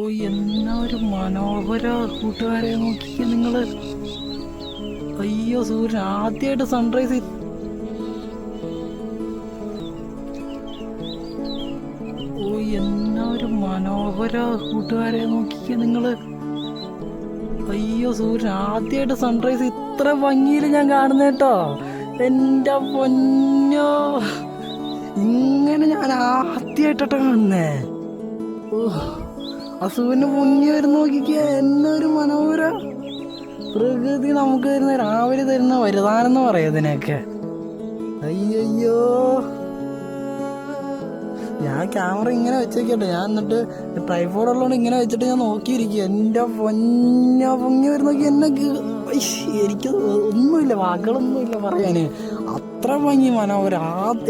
ഓ, എന്നാ ഒരു മനോഹര കൂട്ടുകാരെ നോക്കിക്കേ നിങ്ങള്. അയ്യോ, സൂര്യൻ ആദ്യമായിട്ട് സൺറൈസ്. ഓ, എന്നാ ഒരു മനോഹര കൂട്ടുകാരെ നോക്കിക്കേ നിങ്ങള്. അയ്യോ, സൂര്യൻ ആദ്യമായിട്ട് സൺറൈസ് ഇത്ര ഭംഗിയിൽ ഞാൻ കാണുന്നേട്ടോ. എന്റെ പൊന്നോ, ഇങ്ങനെ ഞാൻ ആദ്യമായിട്ടാ കാണുന്നേ. ഓ, അസുവിന് മുങ്ങി വരുന്ന നോക്കിക്കുക. എന്നൊരു മനോഹര പ്രകൃതി നമുക്ക് തരുന്ന, രാവിലെ തരുന്ന വരദാനെന്ന് പറയാം ഇതിനൊക്കെ. അയ്യോ, ഞാൻ ക്യാമറ ഇങ്ങനെ വെച്ചേക്കട്ടെ. ഞാൻ എന്നിട്ട് ട്രൈപോഡ് ഉള്ളതുകൊണ്ട് ഇങ്ങനെ വെച്ചിട്ട് ഞാൻ നോക്കിയിരിക്കുക. എൻ്റെ പൊങ്ങി വരുന്ന നോക്കി. എന്നെ എനിക്ക് ഒന്നുമില്ല, വാക്കുകളൊന്നുമില്ല പറയാന്. അത്ര ഭംഗി മനോഹര.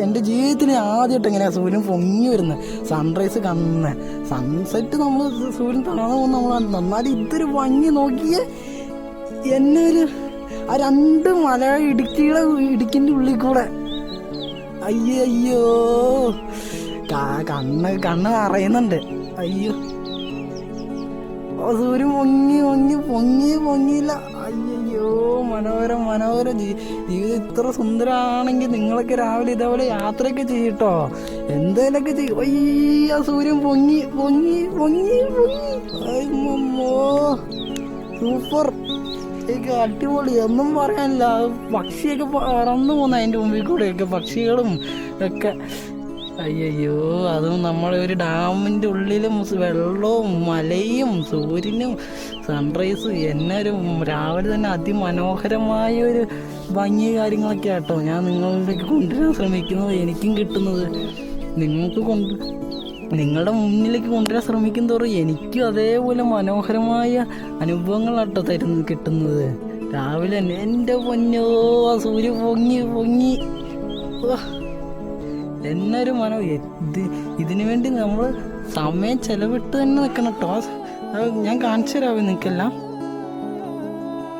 എൻ്റെ ജീവിതത്തിൽ ആദ്യമായിട്ട് എങ്ങനെയാണ് സൂര്യൻ പൊങ്ങി വരുന്നത്, സൺറൈസ് കാണുന്നത്. സൺസെറ്റ് നമ്മൾ സൂര്യൻ താഴെ പോകുന്ന നമ്മൾ നന്നാലും ഇതൊരു ഭംഗി നോക്കിയേ. എന്നെ ഒരു ആ രണ്ട് മല ഇടുക്കിൻ്റെ ഉള്ളിൽ കൂടെ. അയ്യോ, കണ്ണ് നിറയുന്നുണ്ട്. അയ്യോ, സൂര്യൻ പൊങ്ങിയില്ല. അയ്യോ, മനോഹര ജീവിതം ഇത്ര സുന്ദരമാണെങ്കിൽ നിങ്ങളൊക്കെ രാവിലെ ഇതേപോലെ യാത്രയൊക്കെ ചെയ്യട്ടോ, എന്തേലൊക്കെ ചെയ്യും. അയ്യോ, സൂര്യൻ പൊങ്ങി. അയ്യോ, സൂപ്പർ, അടിപൊളി, ഒന്നും പറയാനില്ല. പക്ഷിയൊക്കെ പറന്നു പോകുന്ന അതിൻ്റെ മുമ്പിൽ കൂടെയൊക്കെ, പക്ഷികളും ഒക്കെ. അയ്യോ, അതും നമ്മളെ ഒരു ഡാമിൻ്റെ ഉള്ളിലും വെള്ളവും മലയും സൂര്യനും സൺറൈസ്. എന്നെ ഒരു രാവിലെ തന്നെ അതിമനോഹരമായ ഒരു ഭംഗി കാര്യങ്ങളൊക്കെ ആട്ടോ ഞാൻ നിങ്ങളിലേക്ക് കൊണ്ടുവരാൻ ശ്രമിക്കുന്നത്. എനിക്കും കിട്ടുന്നത് നിങ്ങളുടെ മുന്നിലേക്ക് കൊണ്ടുവരാൻ ശ്രമിക്കും തോറും എനിക്കും അതേപോലെ മനോഹരമായ അനുഭവങ്ങളാട്ടോ കിട്ടുന്നത് രാവിലെ തന്നെ. എൻ്റെ പൊന്നോ, സൂര്യ പൊങ്ങി. എന്നൊരു ഇതിനു വേണ്ടി നമ്മൾ സമയം ചെലവിട്ട് തന്നെ നിൽക്കണം കേട്ടോ. ഞാൻ കാണിച്ചു തരാവേ നിങ്ങൾക്കെല്ലാം.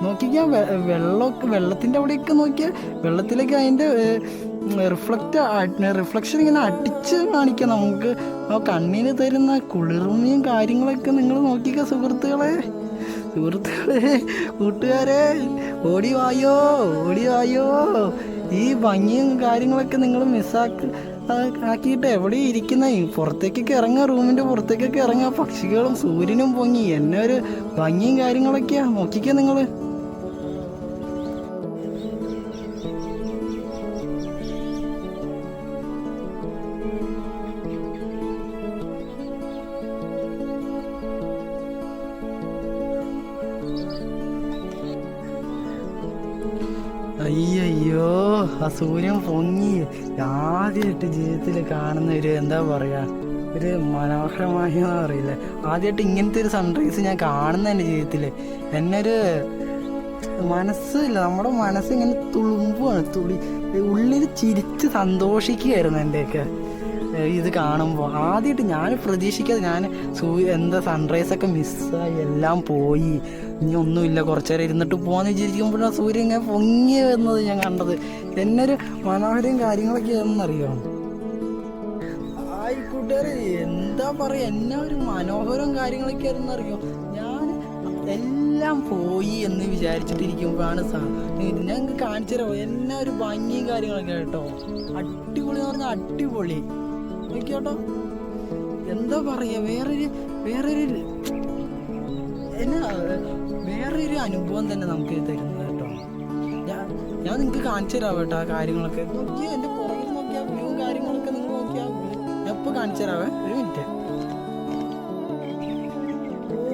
നോക്കിക്കാ, വെള്ളത്തിൻ്റെ അവിടെയൊക്കെ നോക്കിയാൽ വെള്ളത്തിലേക്ക് അതിൻ്റെ റിഫ്ലക്ഷൻ ഇങ്ങനെ അടിച്ച് കാണിക്കാം നമുക്ക്. ആ കണ്ണിന് തരുന്ന കുളിർമയും കാര്യങ്ങളൊക്കെ നിങ്ങൾ നോക്കിക്ക സുഹൃത്തുക്കളെ, കൂട്ടുകാരെ, ഓടിവായോ. ഈ ഭംഗിയും കാര്യങ്ങളൊക്കെ നിങ്ങൾ ആക്കിയിട്ട് എവിടെ ഇരിക്കുന്ന പുറത്തേക്കൊക്കെ ഇറങ്ങുക, റൂമിൻ്റെ പുറത്തേക്കൊക്കെ ഇറങ്ങുക. പക്ഷികളും സൂര്യനും പൊങ്ങി. എന്നെ ഒരു ഭംഗിയും കാര്യങ്ങളൊക്കെയാ നോക്കിക്കുക നിങ്ങൾ. അയ്യോ, ആ സൂര്യൻ പൊങ്ങി ആദ്യമായിട്ട് ജീവിതത്തിൽ കാണുന്ന ഒരു എന്താ പറയാ, ഒരു മനോഹരമായ അറിയില്ല. ആദ്യമായിട്ട് ഇങ്ങനത്തെ ഒരു സൺറൈസ് ഞാൻ കാണുന്ന എൻ്റെ ജീവിതത്തിൽ. എന്നെ ഒരു മനസ്സില്ല, നമ്മുടെ മനസ്സിങ്ങനെ തുളുമ്പുകയാണ്, ഉള്ളിൽ ചിരിച്ച് സന്തോഷിക്കുകയായിരുന്നു എൻ്റെയൊക്കെ ഇത് കാണുമ്പോൾ. ആദ്യമായിട്ട് ഞാൻ പ്രതീക്ഷിക്കാതെ ഞാൻ എന്താ സൺറൈസൊക്കെ മിസ്സായി, എല്ലാം പോയി, ഇനി ഒന്നുമില്ല, കുറച്ചു നേരം ഇരുന്നിട്ട് പോകാന്ന് വിചാരിക്കുമ്പോഴാണ് സൂര്യൻ ഇങ്ങനെ പൊങ്ങി വരുന്നത് ഞാൻ കണ്ടത്. എന്നൊരു മനോഹരവും കാര്യങ്ങളൊക്കെ ആണെന്നറിയോ. ആയിക്കൂട്ടുകാരെ, എന്താ പറയുക, എന്നെ ഒരു മനോഹരവും കാര്യങ്ങളൊക്കെ ആയിരുന്നറിയോ. ഞാൻ എല്ലാം പോയി എന്ന് വിചാരിച്ചിട്ടിരിക്കുമ്പോഴാണ് ഞാൻ കാണിച്ചു തരാമോ എന്നെ ഒരു ഭംഗിയും കാര്യങ്ങളൊക്കെ കേട്ടോ. അടിപൊളി എന്ന് പറഞ്ഞാൽ അടിപൊളി നോക്കിയോട്ടോ. എന്താ പറയാ, വേറൊരു അനുഭവം തന്നെ നമുക്ക് തരുന്നത് കേട്ടോ. ഞാൻ നിങ്ങൾക്ക് കാണിച്ചു തരാം കേട്ടോ ആ കാര്യങ്ങളൊക്കെ. നോക്കിയാ എൻ്റെ പുറകിൽ നോക്കിയാൽ വ്യൂ കാര്യങ്ങളൊക്കെ നിങ്ങൾ നോക്കിയാൽ ഞാൻ ഇപ്പോൾ കാണിച്ചു തരാവേ, ഒരു മിനിറ്റ്.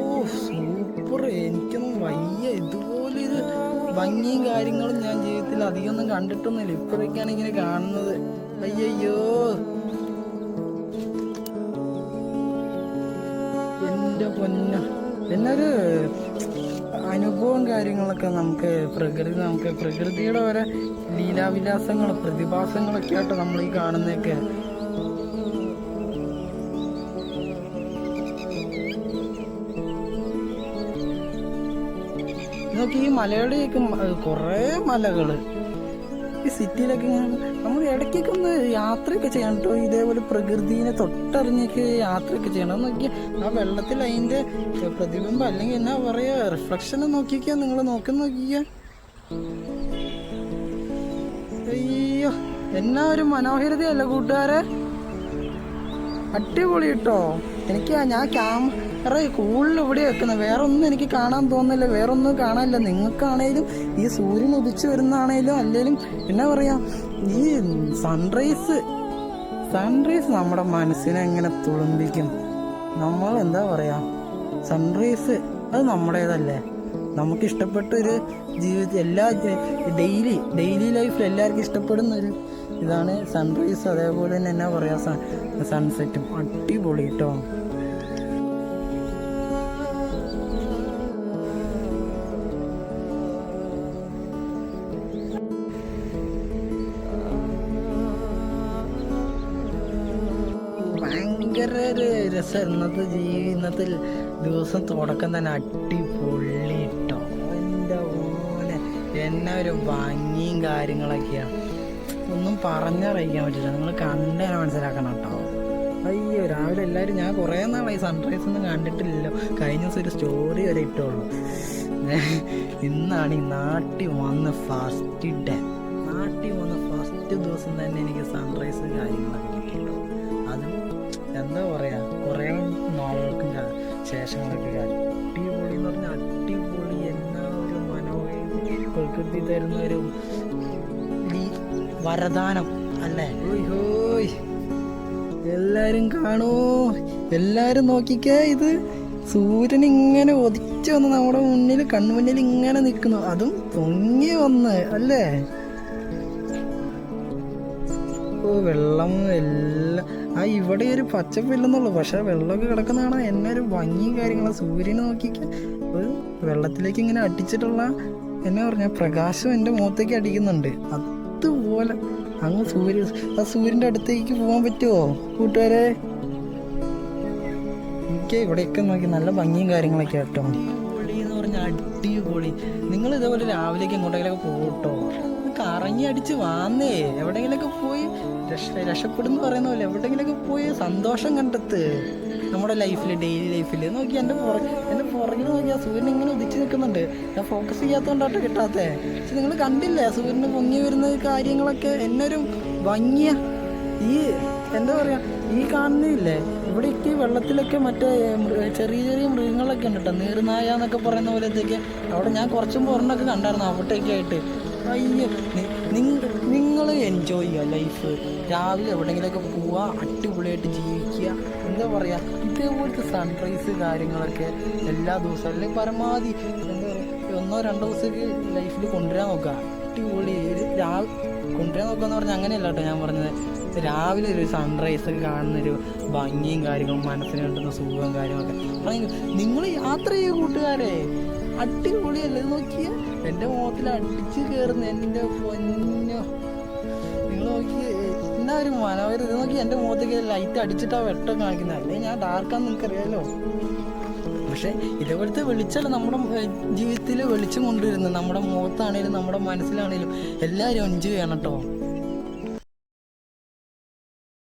ഓ, സൂപ്പർ, എനിക്കൊന്നും വയ്യ. ഇതുപോലൊരു ഭംഗിയും കാര്യങ്ങളും ഞാൻ ജീവിതത്തിൽ അധികമൊന്നും കണ്ടിട്ടൊന്നുമില്ല. ഇപ്പോഴൊക്കെയാണ് ഇങ്ങനെ കാണുന്നത്. അയ്യോ, എൻ്റെ പൊന്ന, എന്നൊരു അനുഭവം കാര്യങ്ങളൊക്കെ നമുക്ക് പ്രകൃതിയുടെ ഓരോ ലീലാവിലാസങ്ങളും പ്രതിഭാസങ്ങളൊക്കെ ആയിട്ട് നമ്മൾ ഈ കാണുന്നതൊക്കെ. നോക്കി, ഈ മലയുടെയൊക്കെ കുറേ മലകൾ, ഈ സിറ്റിയിലൊക്കെ ഇങ്ങനെ നമ്മൾ ഇടയ്ക്കൊക്കെ ഒന്ന് യാത്രയൊക്കെ ചെയ്യണം കേട്ടോ. ഇതേപോലെ പ്രകൃതിനെ തൊട്ടറിഞ്ഞൊക്കെ യാത്രയൊക്കെ ചെയ്യണം. നോക്കിയാൽ ആ വെള്ളത്തിൽ അതിൻ്റെ പ്രതിബിംബം അല്ലെങ്കിൽ എന്നാ പറയുക റിഫ്ലക്ഷൻ നോക്കിക്കുക. നിങ്ങൾ നോക്കിക്കുക. അയ്യോ എന്നാ ഒരു മനോഹരതയല്ല കൂട്ടുകാരെ, അടിപൊളി കേട്ടോ. എനിക്ക് ഞാൻ ക്യാമറ കൂടുതൽ ഇവിടെ വെക്കുന്നത്, വേറെ ഒന്നും എനിക്ക് കാണാൻ തോന്നുന്നില്ല, വേറെ ഒന്നും കാണാനില്ല. നിങ്ങൾക്കാണേലും ഈ സൂര്യൻ ഉദിച്ചു വരുന്നതാണേലും അല്ലെങ്കിലും എന്നാ പറയാ, ഈ സൺറൈസ് നമ്മുടെ മനസ്സിനെ എങ്ങനെ തുളുമ്പിക്കും. നമ്മൾ എന്താ പറയാ, സൺറൈസ് അത് നമ്മുടേതല്ലേ. നമുക്ക് ഇഷ്ടപ്പെട്ടൊരു ജീവിതത്തിൽ ഡെയിലി ലൈഫിൽ എല്ലാവർക്കും ഇഷ്ടപ്പെടുന്ന ഒരു ഇതാണ് സൺറൈസ്. അതേപോലെ തന്നെ എന്നാ പറയാ, സൺസെറ്റും അടിപൊളി കേട്ടോ. ഭയങ്കര ഒരു രസം. ഇന്നത്തെ ദിവസം തുടക്കം തന്നെ അടിപൊളി കേട്ടോ. എൻ്റെ പോലെ എന്നാ ഒരു ഭംഗിയും കാര്യങ്ങളൊക്കെയാണ്, ഒന്നും പറഞ്ഞറിയിക്കാൻ പറ്റില്ല. നിങ്ങൾ കണ്ടു മനസ്സിലാക്കണം കേട്ടോ. അയ്യോ രാവിലെ എല്ലാവരും, ഞാൻ കുറേ നാളായി സൺറൈസ് ഒന്നും കണ്ടിട്ടില്ലല്ലോ. കഴിഞ്ഞ ദിവസം ഒരു സ്റ്റോറി വരെ ഇട്ടുള്ളൂ. ഇന്നാണ് ഈ നാട്ടിൽ വന്ന ഫസ്റ്റ് ഡേ. നാട്ടിൽ വന്ന ഫസ്റ്റ് ദിവസം തന്നെ എനിക്ക് സൺറൈസ് കാര്യങ്ങളൊക്കെ കിട്ടിയിട്ടുള്ളൂ. അതും എന്താ പറയുക, കുറേ നാളുകൾക്ക് ശേഷങ്ങളൊക്കെ അടിപൊളി എന്ന് പറഞ്ഞാൽ അടിപൊളി. എന്നാ ഒരു മനോഹര പ്രകൃതി തരുന്ന ഒരു വരദാനം അല്ലേ. ഓയ് എല്ലാരും കാണൂ, എല്ലാരും നോക്കിക്കേ. ഇത് സൂര്യൻ ഇങ്ങനെ ഒതിച്ചു വന്ന് നമ്മുടെ മുന്നിൽ കൺമുന്നിൽ ഇങ്ങനെ നിൽക്കുന്നു, അതും പൊങ്ങി വന്ന് അല്ലേ. ഓ വെള്ളം എല്ലാം ഇവിടെ ഒരു പച്ചപ്പില്ലെന്നുള്ളൂ, പക്ഷെ വെള്ളമൊക്കെ കിടക്കുന്ന കാണാൻ എന്നെ ഒരു ഭംഗിയും കാര്യങ്ങളും. സൂര്യനെ നോക്കിക്ക, ഒരു വെള്ളത്തിലേക്ക് ഇങ്ങനെ അടിച്ചിട്ടുള്ള എന്നാ പറഞ്ഞ പ്രകാശം എൻ്റെ മുഖത്തേക്ക് അടിക്കുന്നുണ്ട്. അതുപോലെ അങ്ങ് സൂര്യൻ്റെ അടുത്തേക്ക് പോകാൻ പറ്റുമോ കൂട്ടുകാരെ? എനിക്ക് ഇവിടെയൊക്കെ നോക്കി നല്ല ഭംഗിയും കാര്യങ്ങളൊക്കെ കേട്ടോ. പൊളി എന്ന് പറഞ്ഞാൽ അടിപൊളി. നിങ്ങൾ ഇതേപോലെ രാവിലേക്ക് എങ്ങോട്ടെങ്കിലൊക്കെ പോകട്ടോ, കറങ്ങി അടിച്ച് വാന്നേ. എവിടെയെങ്കിലൊക്കെ പോയി രക്ഷപ്പെടുന്നു പറയുന്ന പോലെ എവിടെയെങ്കിലൊക്കെ പോയി സന്തോഷം കണ്ടെത്ത് നമ്മുടെ ലൈഫിൽ, ഡെയിലി ലൈഫിൽ. നോക്കി എൻ്റെ പുറകിൽ നോക്കി ആ സൂര്യൻ ഇങ്ങനെ ഉദിച്ച് നിൽക്കുന്നുണ്ട്. ഞാൻ ഫോക്കസ് ചെയ്യാത്തതുകൊണ്ടാട്ടോ കിട്ടാത്തേ. പക്ഷെ നിങ്ങൾ കണ്ടില്ലേ സൂര്യന് പൊങ്ങി വരുന്ന കാര്യങ്ങളൊക്കെ എന്നൊരു ഭംഗിയ. ഈ എന്താ പറയുക, ഈ കാണുന്നില്ലേ ഇവിടേക്ക് വെള്ളത്തിലൊക്കെ മറ്റേ ചെറിയ മൃഗങ്ങളൊക്കെ ഉണ്ട് കേട്ടോ, നീർനായ എന്നൊക്കെ പറയുന്ന പോലത്തേക്ക്. അവിടെ ഞാൻ കുറച്ചും പുറന്നൊക്കെ കണ്ടായിരുന്നു അവിടേക്ക് ആയിട്ട്. അയ്യോ നിങ്ങൾ എൻജോയ് ചെയ്യുക ലൈഫ്. രാവിലെ എവിടെയെങ്കിലുമൊക്കെ പോവുക, അടിപൊളിയായിട്ട് ജീവിക്കുക. എന്താ പറയുക, ഇതേപോലത്തെ സൺറൈസ് കാര്യങ്ങളൊക്കെ എല്ലാ ദിവസവും അല്ലെങ്കിൽ പരമാവധി എന്താ പറയുക 1-2 ദിവസത്തേക്ക് ലൈഫിൽ കൊണ്ടുവരാൻ നോക്കുക. അടിപൊളി കൊണ്ടുവരാൻ നോക്കുക എന്ന് പറഞ്ഞാൽ അങ്ങനെയല്ല കേട്ടോ ഞാൻ പറഞ്ഞത്. രാവിലെ ഒരു സൺറൈസ് ഒക്കെ കാണുന്നൊരു ഭംഗിയും കാര്യങ്ങളും, മനസ്സിന് കിട്ടുന്ന സുഖവും കാര്യങ്ങളൊക്കെ. നിങ്ങൾ യാത്ര ചെയ്യുക കൂട്ടുകാരെ, അടിപൊളിയല്ലേ. നോക്കിയ എൻ്റെ മുഖത്തിൽ അടിച്ച് കയറുന്ന എൻ്റെ പൊന്നോ. നിങ്ങൾ നോക്കി എന്നാ ഒരു മനോഹരം. ഇത് നോക്കി എൻ്റെ മുഖത്തേക്ക് ലൈറ്റ് അടിച്ചിട്ടാണ് വെട്ടം കാണിക്കുന്നത്. അല്ലെങ്കിൽ ഞാൻ ഡാർക്കാന്ന് നിങ്ങൾക്കറിയാലോ. പക്ഷെ ഇതേപോലത്തെ വെളിച്ചമല്ല നമ്മുടെ ജീവിതത്തിൽ വെളിച്ചം കൊണ്ടുവരുന്നത്. നമ്മുടെ മുഖത്താണേലും നമ്മുടെ മനസ്സിലാണേലും എല്ലാവരും എൻജോയ് ചെയ്യണം കേട്ടോ.